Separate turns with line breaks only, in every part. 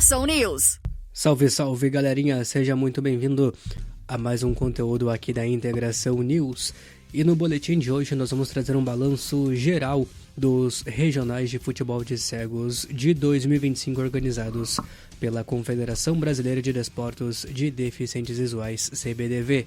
Integração News.
Salve, salve, galerinha! Seja muito bem-vindo a mais um conteúdo aqui da Integração News. E no boletim de hoje nós vamos trazer um balanço geral dos regionais de futebol de cegos de 2025 organizados pela Confederação Brasileira de Desportos de Deficientes Visuais, CBDV.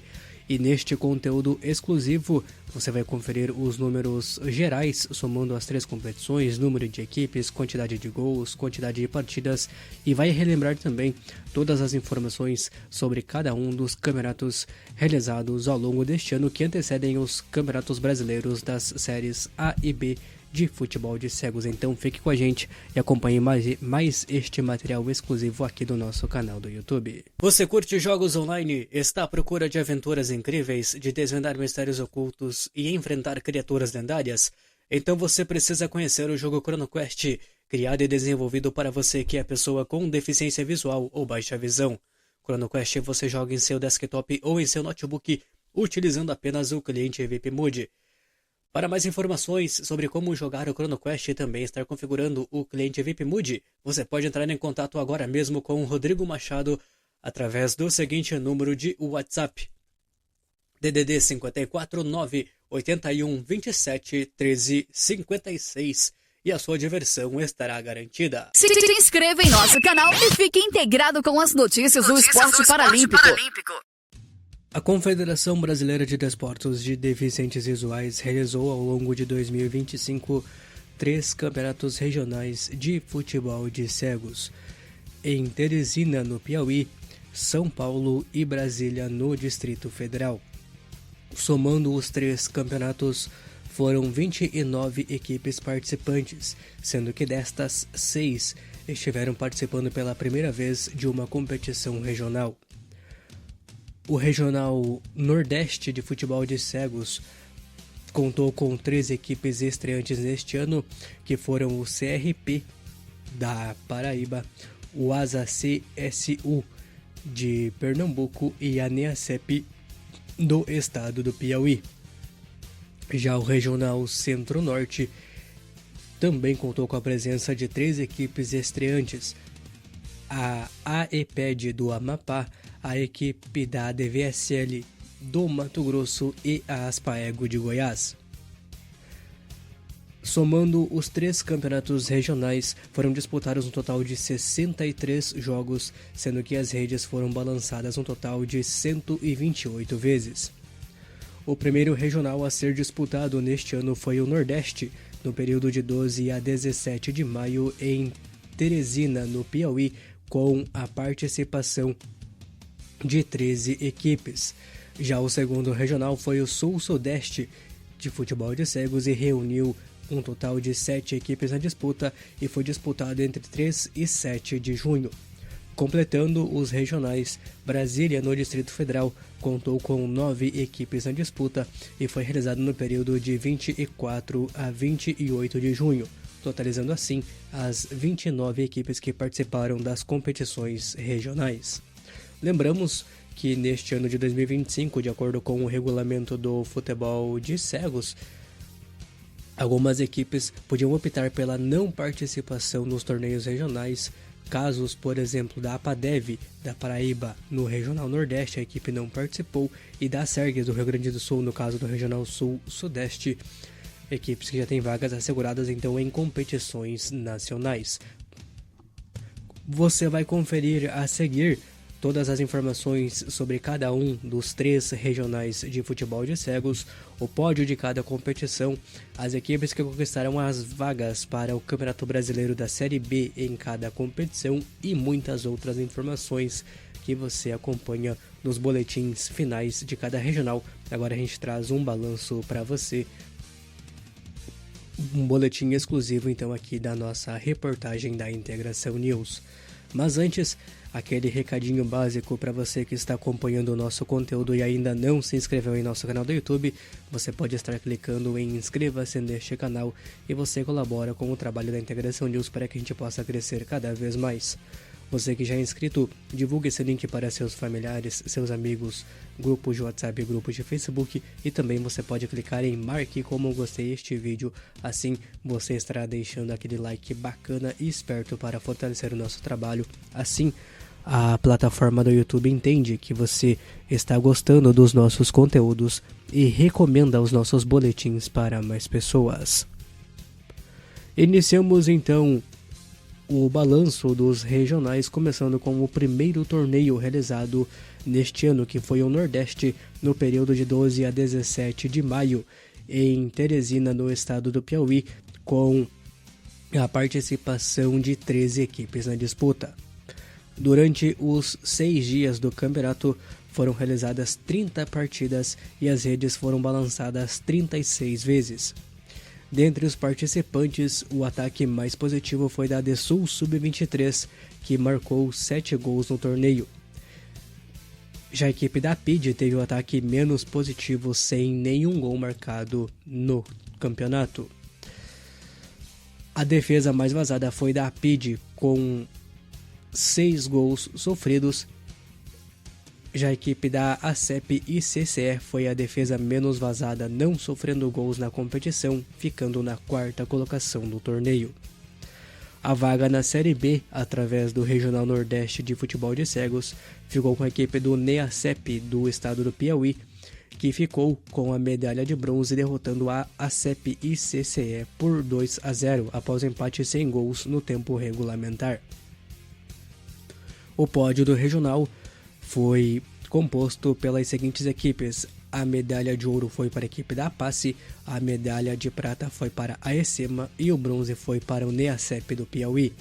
E neste conteúdo exclusivo você vai conferir os números gerais, somando as 3 competições, número de equipes, quantidade de gols, quantidade de partidas, e vai relembrar também todas as informações sobre cada um dos campeonatos realizados ao longo deste ano que antecedem os campeonatos brasileiros das séries A e B de futebol de cegos. Então fique com a gente e acompanhe mais este material exclusivo aqui do nosso canal do YouTube. Você curte jogos online? Está à procura de aventuras incríveis, de desvendar mistérios ocultos e enfrentar criaturas lendárias? Então você precisa conhecer o jogo Chrono Quest, criado e desenvolvido para você que é pessoa com deficiência visual ou baixa visão. Chrono Quest você joga em seu desktop ou em seu notebook, utilizando apenas o cliente VIP Mood. Para mais informações sobre como jogar o Chrono Quest e também estar configurando o cliente VIP Mood, você pode entrar em contato agora mesmo com o Rodrigo Machado através do seguinte número de WhatsApp: DDD 54 981 27 13 56, e a sua diversão estará garantida.
Se inscreva em nosso canal e fique integrado com as notícias do esporte paralímpico.
A Confederação Brasileira de Desportos de Deficientes Visuais realizou ao longo de 2025 3 campeonatos regionais de futebol de cegos em Teresina, no Piauí, São Paulo e Brasília, no Distrito Federal. Somando os 3 campeonatos, foram 29 equipes participantes, sendo que destas 6 estiveram participando pela primeira vez de uma competição regional. O Regional Nordeste de Futebol de Cegos contou com 3 equipes estreantes neste ano, que foram o CRP da Paraíba, o Asa CSU de Pernambuco e a NEACEP do estado do Piauí. Já o Regional Centro-Norte também contou com a presença de 3 equipes estreantes: a AEPED do Amapá, a equipe da DVSL do Mato Grosso e a Aspaego de Goiás. Somando os 3 campeonatos regionais, foram disputados um total de 63 jogos, sendo que as redes foram balançadas um total de 128 vezes. O primeiro regional a ser disputado neste ano foi o Nordeste, no período de 12 a 17 de maio em Teresina, no Piauí, com a participação de 13 equipes. Já o segundo regional foi o Sul-Sudeste de futebol de cegos e reuniu um total de 7 equipes na disputa e foi disputado entre 3 e 7 de junho. Completando os regionais, Brasília, no Distrito Federal, contou com 9 equipes na disputa e foi realizado no período de 24 a 28 de junho, totalizando assim as 29 equipes que participaram das competições regionais. Lembramos que neste ano de 2025, de acordo com o regulamento do futebol de cegos, algumas equipes podiam optar pela não participação nos torneios regionais. Casos, por exemplo, da APADEV da Paraíba no Regional Nordeste, a equipe não participou, e da SERGS do Rio Grande do Sul, no caso do Regional Sul-Sudeste, equipes que já têm vagas asseguradas então em competições nacionais. Você vai conferir a seguir todas as informações sobre cada um dos 3 regionais de futebol de cegos, o pódio de cada competição, as equipes que conquistaram as vagas para o Campeonato Brasileiro da Série B em cada competição e muitas outras informações que você acompanha nos boletins finais de cada regional. Agora a gente traz um balanço para você, um boletim exclusivo então aqui da nossa reportagem da Integração News. Mas antes, aquele recadinho básico para você que está acompanhando o nosso conteúdo e ainda não se inscreveu em nosso canal do YouTube. Você pode estar clicando em inscreva-se neste canal e você colabora com o trabalho da Integração News para que a gente possa crescer cada vez mais. Você que já é inscrito, divulgue esse link para seus familiares, seus amigos, grupos de WhatsApp, grupos de Facebook, e também você pode clicar em marque como gostei este vídeo, assim você estará deixando aquele like bacana e esperto para fortalecer o nosso trabalho. Assim a plataforma do YouTube entende que você está gostando dos nossos conteúdos e recomenda os nossos boletins para mais pessoas. Iniciamos então o balanço dos regionais, começando com o primeiro torneio realizado neste ano, que foi o Nordeste, no período de 12 a 17 de maio, em Teresina, no estado do Piauí, com a participação de 13 equipes na disputa. Durante os 6 dias do campeonato, foram realizadas 30 partidas e as redes foram balançadas 36 vezes. Dentre os participantes, o ataque mais positivo foi da Adesul Sub-23, que marcou 7 gols no torneio. Já a equipe da PID teve o ataque menos positivo, sem nenhum gol marcado no campeonato. A defesa mais vazada foi da PID, com 6 gols sofridos. Já a equipe da ACEP e CCE foi a defesa menos vazada, não sofrendo gols na competição, ficando na 4ª colocação do torneio. A vaga na Série B, através do Regional Nordeste de Futebol de Cegos, ficou com a equipe do NEACEP do estado do Piauí, que ficou com a medalha de bronze, derrotando a ACEP e CCE por 2-0, após empate sem gols no tempo regulamentar. O pódio do Regional foi composto pelas seguintes equipes: a medalha de ouro foi para a equipe da APACE, a medalha de prata foi para a ECEMA e o bronze foi para o NEACEP do Piauí.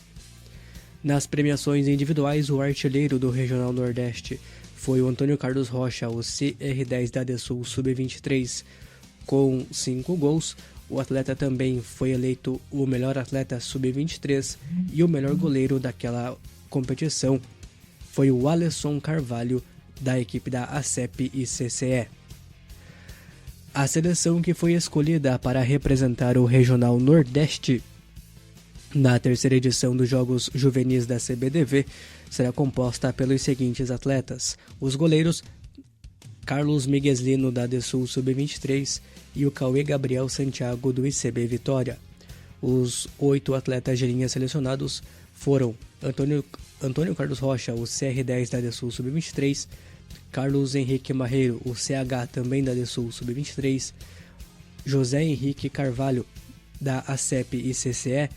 Nas premiações individuais, o artilheiro do Regional Nordeste foi o Antônio Carlos Rocha, o CR10 da Adesul Sub-23, com 5 gols. O atleta também foi eleito o melhor atleta Sub-23 e o melhor goleiro daquela competição foi o Alisson Carvalho, da equipe da ACEP e CCE. A seleção que foi escolhida para representar o Regional Nordeste na 3ª edição dos Jogos Juvenis da CBDV será composta pelos seguintes atletas: os goleiros Carlos Migueslino, da Adesul Sub-23, e o Cauê Gabriel Santiago, do ICB Vitória. Os 8 atletas de linha selecionados foram Antônio Carlos Rocha, o CR10 da Adesul Sub-23, Carlos Henrique Marreiro, o CH também da Adesul Sub-23, José Henrique Carvalho, da ACEP e CCE,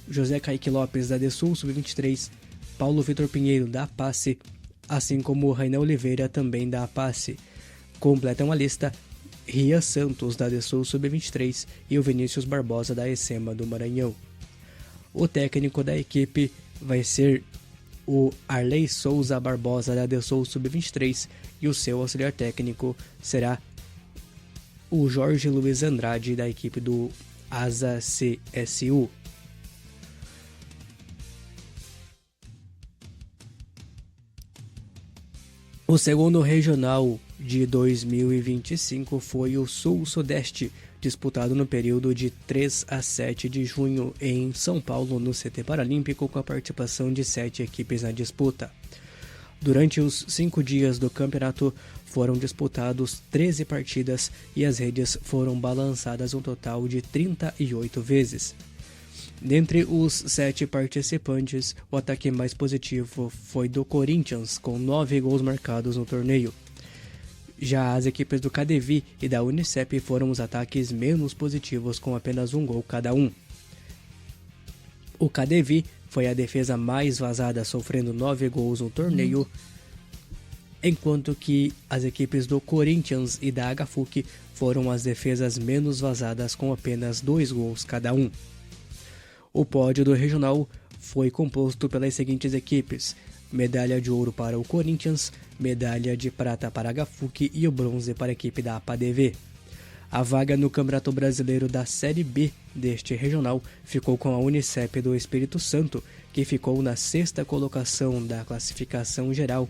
José Kaique Lopes, da Adesul Sub-23, Paulo Vitor Pinheiro, da APACE, assim como o Rainé Oliveira, também da APACE. Completam a lista Ria Santos, da Adesul Sub-23, e o Vinícius Barbosa, da ECEMA do Maranhão. O técnico da equipe vai ser o Arley Souza Barbosa, da Adesul Sub-23, e o seu auxiliar técnico será o Jorge Luiz Andrade, da equipe do ASA CSU. O segundo regional de 2025 foi o Sul-Sudeste, disputado no período de 3 a 7 de junho em São Paulo, no CT Paralímpico, com a participação de 7 equipes na disputa. Durante os 5 dias do campeonato, foram disputados 13 partidas e as redes foram balançadas um total de 38 vezes. Dentre os 7 participantes, o ataque mais positivo foi do Corinthians, com 9 gols marcados no torneio. Já as equipes do KDV e da Unicep foram os ataques menos positivos, com apenas 1 gol cada um. O KDV foi a defesa mais vazada, sofrendo 9 gols no torneio, enquanto que as equipes do Corinthians e da HFUC foram as defesas menos vazadas, com apenas 2 gols cada um. O pódio do regional foi composto pelas seguintes equipes: medalha de ouro para o Corinthians, medalha de prata para a HFUC e o bronze para a equipe da APADV. A vaga no Campeonato Brasileiro da Série B deste regional ficou com a Unicep do Espírito Santo, que ficou na 6ª colocação da classificação geral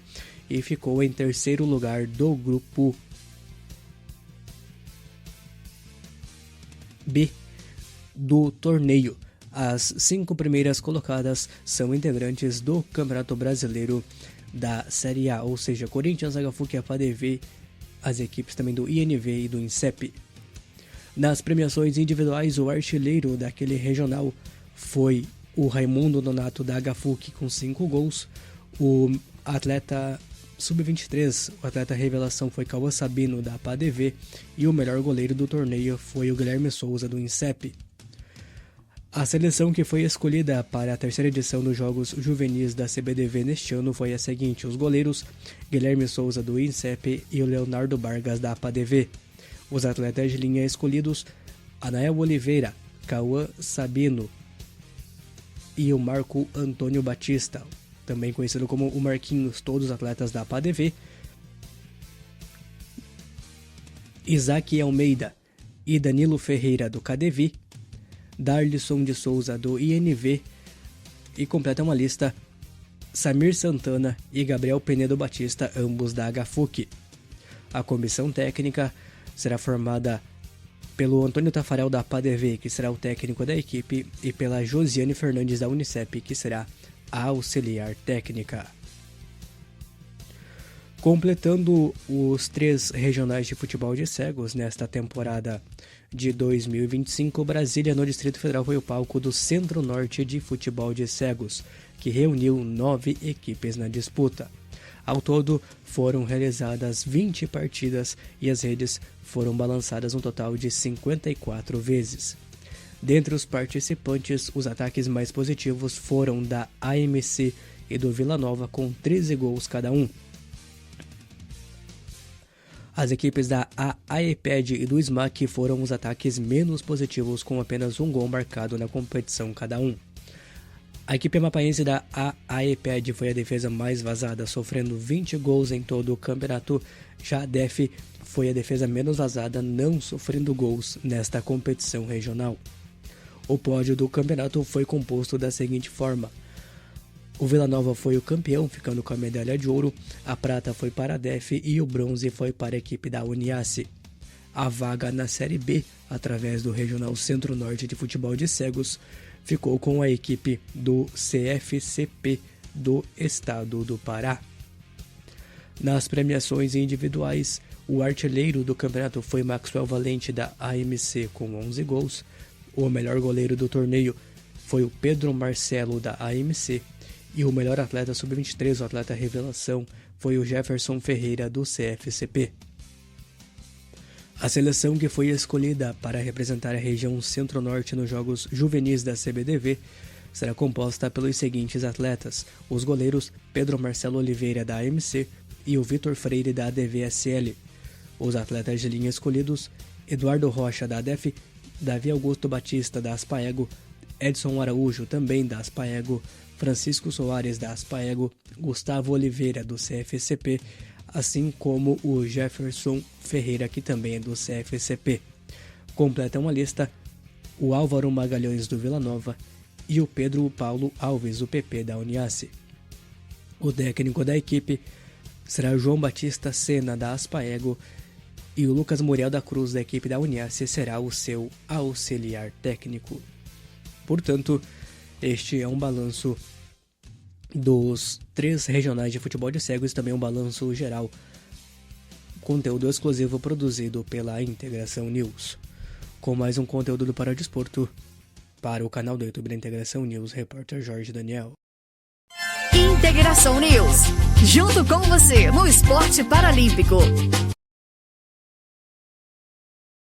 e ficou em 3º lugar do grupo B do torneio. As 5 primeiras colocadas são integrantes do Campeonato Brasileiro da Série A, ou seja, Corinthians, HFUC e APADV, as equipes também do INV e do INSEP. Nas premiações individuais, o artilheiro daquele regional foi o Raimundo Nonato da HFUC com 5 gols. O atleta sub-23, o atleta revelação foi Cauã Sabino da APADV e o melhor goleiro do torneio foi o Guilherme Souza do INSEP. A seleção que foi escolhida para a terceira edição dos Jogos Juvenis da CBDV neste ano foi a seguinte: os goleiros Guilherme Souza do INSEP e o Leonardo Vargas da APADV. Os atletas de linha escolhidos: Anael Oliveira, Cauã Sabino e o Marco Antônio Batista, também conhecido como o Marquinhos, todos atletas da APADV. Isaac Almeida e Danilo Ferreira do KDV. Darlisson de Souza do INV e completam a lista Samir Santana e Gabriel Penedo Batista, ambos da HFUC. A comissão técnica será formada pelo Antônio Tafarel da APADV, que será o técnico da equipe, e pela Josiane Fernandes da Unicep, que será a auxiliar técnica. Completando os 3 regionais de futebol de cegos nesta temporada de 2025, Brasília, no Distrito Federal, foi o palco do Centro-Norte de Futebol de Cegos, que reuniu 9 equipes na disputa. Ao todo, foram realizadas 20 partidas e as redes foram balançadas um total de 54 vezes. Dentre os participantes, os ataques mais positivos foram da AMC e do Vila Nova, com 13 gols cada um. As equipes da AEPED e do SMAC foram os ataques menos positivos, com apenas 1 gol marcado na competição cada um. A equipe amapaense da AEPED foi a defesa mais vazada, sofrendo 20 gols em todo o campeonato. Já a DEF foi a defesa menos vazada, não sofrendo gols nesta competição regional. O pódio do campeonato foi composto da seguinte forma: o Vila Nova foi o campeão, ficando com a medalha de ouro, a prata foi para a DEF e o bronze foi para a equipe da Uniace. A vaga na Série B, através do Regional Centro-Norte de Futebol de Cegos, ficou com a equipe do CFCP do Estado do Pará. Nas premiações individuais, o artilheiro do campeonato foi Maxwell Valente da AMC com 11 gols, o melhor goleiro do torneio foi o Pedro Marcelo da AMC, e o melhor atleta sub-23, o atleta revelação, foi o Jefferson Ferreira do CFCP. A seleção que foi escolhida para representar a região Centro-Norte nos Jogos Juvenis da CBDV será composta pelos seguintes atletas: os goleiros Pedro Marcelo Oliveira da AMC e o Vitor Freire da ADVSL. Os atletas de linha escolhidos: Eduardo Rocha da ADEF, Davi Augusto Batista da Aspaego, Edson Araújo também da Aspaego, Francisco Soares da Aspaego, Gustavo Oliveira do CFCP, assim como o Jefferson Ferreira, que também é do CFCP. Completam a lista o Álvaro Magalhães do Vila Nova e o Pedro Paulo Alves, o PP da Uniace. O técnico da equipe será João Batista Sena da Aspaego e o Lucas Muriel da Cruz da equipe da Uniace será o seu auxiliar técnico. Portanto, este é um balanço dos 3 regionais de futebol de cegos e também um balanço geral, conteúdo exclusivo produzido pela Integração News. Com mais um conteúdo do Paradesporto, para o canal do YouTube da Integração News, repórter Jorge Daniel.
Integração News, junto com você no esporte paralímpico.